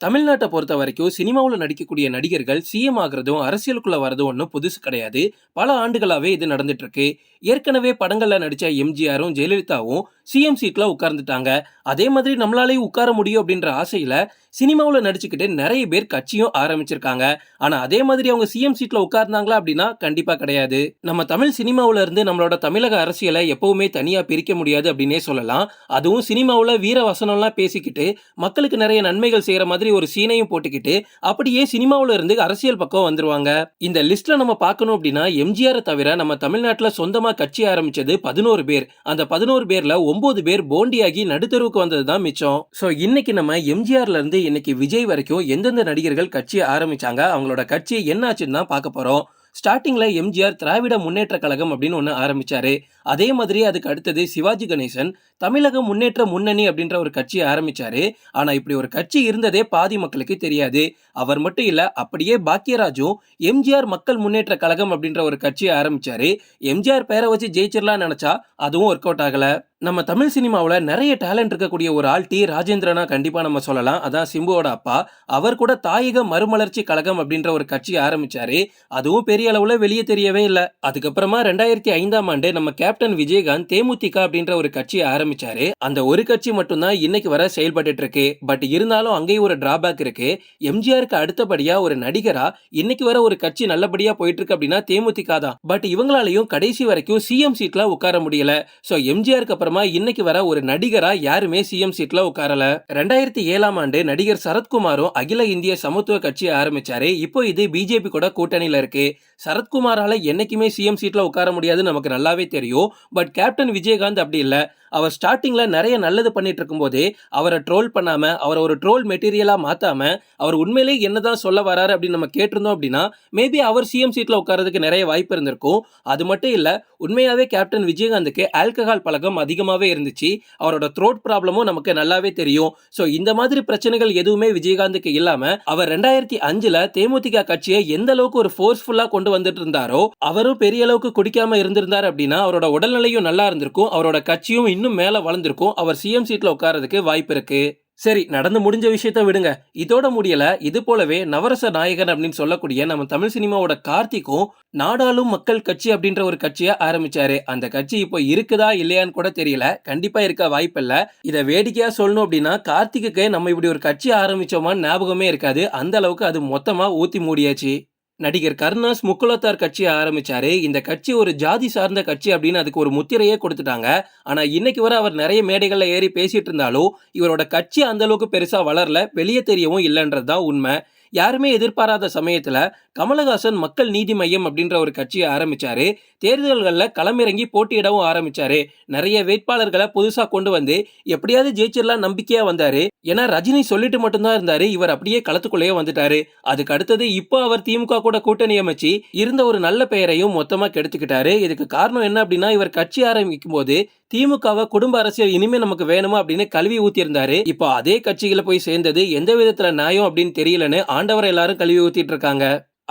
தமிழ்நாட்ட பொறுத்த வரைக்கும் சினிமாவுல நடிக்கக்கூடிய நடிகர்கள் சிஎம் ஆகுறதும், அரசியலுக்குள்ள வரதும் ஒண்ணும் புதுசு கிடையாது. பல ஆண்டுகளாவே இது நடந்துட்டு இருக்கு. ஏற்கனவே படங்கள்ல நடிச்ச எம்ஜிஆரும், ஜெயலலிதாவும் சிஎம் சீட்ல உட்கார்ந்துட்டாங்க. அதே மாதிரி நம்மளாலயும் உட்கார முடியும் அப்படின்ற ஆசையில சினிமாவுல நடிச்சுக்கிட்டு நெறைய பேர் கட்சியும் ஆரம்பிச்சிருக்காங்க. ஆனா அதே மாதிரி அவங்க சிஎம் சீட்ல உட்கார்ந்தாங்களா அப்படின்னா கண்டிப்பா கிடையாது. நம்ம தமிழ் சினிமாவுல இருந்து நம்மளோட தமிழக அரசியலை எப்பவுமே தனியா பிரிக்க முடியாது அப்படின்னே சொல்லலாம். அதுவும் சினிமாவுல வீர வசனம்லாம் பேசிக்கிட்டு மக்களுக்கு நிறைய நன்மைகள் செய்யற மாதிரி ஒரு சீனையும் போட்டுக்கிட்டு அப்படியே சினிமாவுல இருந்து அரசியல் பக்கம் வந்துருவாங்க. இந்த லிஸ்ட்ல நம்ம பார்க்கணும் அப்படின்னா எம்ஜிஆர் தவிர நம்ம தமிழ்நாட்டுல சொந்தமா கட்சி ஆரம்பிச்சது 11 பேர். அந்த 11 பேர்ல 9 பேர் போண்டியாகி நடுத்தருவுக்கு வந்ததுதான் மிச்சம். சோ இன்னைக்கு நம்ம எம்ஜிஆர்ல இருந்து இன்னைக்கு விஜய் வரைக்கும் எந்தெந்த நடிகர்கள் கட்சி ஆரம்பிச்சாங்க, அவங்களோட கட்சி என்ன ஆச்சுன்னு தான் பார்க்க போறோம். ஸ்டார்டிங்ல எம்ஜிஆர் திராவிட முன்னேற்ற கழகம் அப்படின்னு ஒண்ணு ஆரம்பிச்சாரு. அதே மாதிரி அதுக்கு அடுத்தது சிவாஜி கணேசன் தமிழக முன்னேற்ற முன்னணி அப்படின்ற ஒரு கட்சி ஆரம்பிச்சாரு. ஆனா இப்படி ஒரு கட்சி இருந்ததே பாதி மக்களுக்கு தெரியாது. அவர் மட்டும் இல்ல, அப்படியே பாக்கியராஜும் எம்ஜிஆர் மக்கள் முன்னேற்ற கழகம் அப்படின்ற ஒரு கட்சியை ஆரம்பிச்சாரு. எம்ஜிஆர் பேரை வச்சு ஜெயிச்சிடலாம் நினைச்சா அதுவும் ஒர்க் அவுட் ஆகல. நம்ம தமிழ் சினிமாவுல நிறைய டேலண்ட் இருக்கக்கூடிய ஒரு ஆள் டி ராஜேந்திரனா கண்டிப்பா நம்ம சொல்லலாம். அதான் சிம்புவோட அப்பா. அவர் கூட தாயக மறுமலர்ச்சி கழகம் அப்படின்ற ஒரு கட்சி ஆரம்பிச்சாரு. அதுவும் பெரிய அளவுல வெளியே தெரியவே இல்ல. அதுக்கப்புறமா 2005ஆம் ஆண்டு நம்ம கேப்டன் விஜயகாந்த் தேமுதிக அப்படின்ற ஒரு கட்சியை ஆரம்பிச்சாரு. அந்த ஒரு கட்சி மட்டும்தான் இன்னைக்கு வர செயல்பட்டு இருக்கு. பட் இருந்தாலும் அங்கேயும் ஒரு டிராபேக் இருக்கு. எம்ஜிஆருக்கு அடுத்தபடியா ஒரு நடிகரா இன்னைக்கு வர ஒரு கட்சி நல்லபடியா போயிட்டு இருக்கு அப்படின்னா தேமுதிக தான். பட் இவங்களாலையும் கடைசி வரைக்கும் சிஎம் சீட்ல உட்கார முடியல. சோ எம்ஜிஆருக்கு அப்புறமா இன்னைக்கு வர ஒரு நடிகரா யாருமே சிஎம் சீட்ல உட்காரல. 2007ஆம் ஆண்டு நடிகர் சரத்குமாரும் அகில இந்திய சமத்துவ கட்சியை ஆரம்பிச்சாரு. இப்போ இது பிஜேபி கூட கூட்டணியில இருக்கு. சரத்குமாரால என்னைக்குமே சிஎம் சீட்ல உட்கார முடியாது நமக்கு நல்லாவே தெரியும். பட் கேப்டன் விஜயகாந்த் அப்படி இல்ல. அவர் ஸ்டார்டிங்ல நிறைய நல்லது பண்ணிட்டு இருக்கும் போதே அவரை ட்ரோல் பண்ணாம, அவரை ஒரு ட்ரோல் மெட்டீரியலா மாத்தாம, அவர் உண்மையிலேயே என்னதான் சொல்ல வராரு அப்படின்னு நம்ம கேட்டிருந்தோம் அப்படின்னா மேபி அவர் சிஎம் சீட்ல உட்கார்றதுக்கு நிறைய வாய்ப்பு இருந்திருக்கும். அது மட்டும் இல்ல, உண்மையாவே கேப்டன் விஜயகாந்துக்கு ஆல்கஹால் பழக்கம் அதிகமாவே இருந்துச்சு. அவரோட த்ரோட் ப்ராப்ளமும் நமக்கு நல்லாவே தெரியும். சோ இந்த மாதிரி பிரச்சனைகள் எதுவுமே விஜயகாந்துக்கு இல்லாம அவர் 2005ல தேமுதிக கட்சியை எந்த அளவுக்கு ஒரு ஃபோர்ஸ்ஃபுல்லா கொண்டு வந்துட்டு இருந்தாரோ, அவரும் பெரிய அளவுக்கு குடிக்காம இருந்திருந்தார் அப்படின்னா அவரோட உடல்நிலையும் நல்லா இருந்திருக்கும். அவரோட கட்சியும் இன்னும் மேல வளர்ந்திருக்கும். அவர் சிஎம் சீட்ல உட்கார்றதுக்கு வாய்ப்பு இருக்கு. சரி, நடந்து முடிஞ்ச விஷயத்த விடுங்க. இதோட முடியல. இது போலவே நவரச நாயகன் அப்படின்னு சொல்லக்கூடிய நம்ம தமிழ் சினிமாவோட கார்த்திக்கும் நாடாளும் மக்கள் கட்சி அப்படின்ற ஒரு கட்சியை ஆரம்பிச்சாரு. அந்த கட்சி இப்போ இருக்குதா இல்லையான்னு கூட தெரியல. கண்டிப்பா இருக்க வாய்ப்பு இல்ல. இத வேடிக்கையா சொல்லணும் அப்படின்னா கார்த்திக்கு நம்ம இப்படி ஒரு கட்சி ஆரம்பிச்சோமான்னு ஞாபகமே இருக்காது. அந்த அளவுக்கு அது மொத்தமா ஊத்தி மூடியாச்சு. நடிகர் கருணாஸ் முக்குலத்தார் கட்சியை ஆரம்பிச்சாரு. இந்த கட்சி ஒரு ஜாதி சார்ந்த கட்சி அப்படின்னு அதுக்கு ஒரு முத்திரையே கொடுத்துட்டாங்க. ஆனா இன்னைக்கு வரை அவர் நிறைய மேடைகள்ல ஏறி பேசிட்டு இருந்தாலும் இவரோட கட்சி அந்த அளவுக்கு பெருசா வளரல, வெளியே தெரியவும் இல்லைன்றதுதான் உண்மை. யாருமே எதிர்பாராத சமயத்துல கமலஹாசன் மக்கள் நீதி மையம் அப்படின்ற ஒரு கட்சியை ஆரம்பிச்சாரு. தேர்தல்கள்ல களமிறங்கி போட்டியிடவும் ஆரம்பிச்சாரு. நிறைய வேட்பாளர்களை புதுசா கொண்டு வந்து எப்படியாவது ஜெயிச்சிடலாம் நம்பிக்கையா வந்தாரு. ஏன்னா ரஜினி சொல்லிட்டு மட்டும்தான் இருந்தாரு. இவர் அப்படியே களத்துக்குள்ளேயே வந்துட்டாரு. அதுக்கு அடுத்தது இப்போ அவர் திமுக கூட கூட்டணி அமைச்சு இருந்த ஒரு நல்ல பெயரையும் மொத்தமா கெடுத்துக்கிட்டாரு. இதுக்கு காரணம் என்ன அப்படின்னா இவர் கட்சி ஆரம்பிக்கும் போது திமுகவை குடும்ப அரசியல் இனிமே நமக்கு வேணுமா அப்படின்னு கல்வி ஊத்தி இருந்தாரு. இப்போ அதே கட்சிகளை போய் சேர்ந்தது எந்த விதத்துல நியாயம் அப்படின்னு தெரியலன்னு ஆண்டவரை எல்லாரும் கல்வி ஊத்திட்டு இருக்காங்க.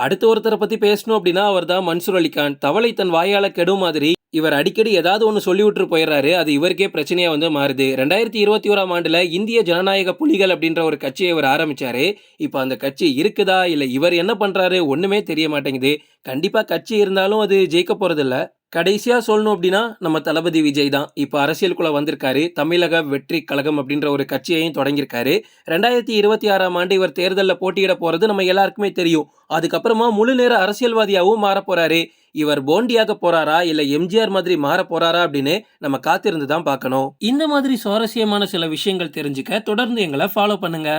அடுத்த ஒருத்தரை பத்தி பேசணும் அப்படின்னா அவர் தான் மன்சூர் அலிகான். தவளை தன் வாயால கெடும் மாதிரி இவர் அடிக்கடி ஏதாவது ஒன்று சொல்லி விட்டு போயிடுறாரு. அது இவருக்கே பிரச்சனையா வந்து மாறுது. 2021ஆம் ஆண்டுல இந்திய ஜனநாயக புலிகள் அப்படின்ற ஒரு கட்சியை இவர் ஆரம்பிச்சாரு. இப்போ அந்த கட்சி இருக்குதா இல்ல இவர் என்ன பண்றாரு ஒண்ணுமே தெரிய மாட்டேங்குது. கண்டிப்பா கட்சி இருந்தாலும் அது ஜெயிக்க போறது இல்ல. கடைசியா சொல்லணும் அப்படின்னா நம்ம தளபதி விஜய் தான் இப்ப அரசியலுக்குள்ள வந்திருக்காரு. தமிழக வெற்றி கழகம் அப்படின்ற ஒரு கட்சியையும் தொடங்கியிருக்காரு. 2026ஆம் ஆண்டு இவர் தேர்தலில் போட்டியிட போறது நம்ம எல்லாருக்குமே தெரியும். அதுக்கப்புறமா முழு நேர அரசியல்வாதியாகவும் மாற போறாரு. இவர் போண்டியாக போறாரா இல்ல எம்ஜிஆர் மாதிரி மாற போறாரா அப்படின்னு நம்ம காத்திருந்து தான் பார்க்கணும். இந்த மாதிரி சுவாரஸ்யமான சில விஷயங்கள் தெரிஞ்சுக்க தொடர்ந்து எங்களை ஃபாலோ பண்ணுங்க.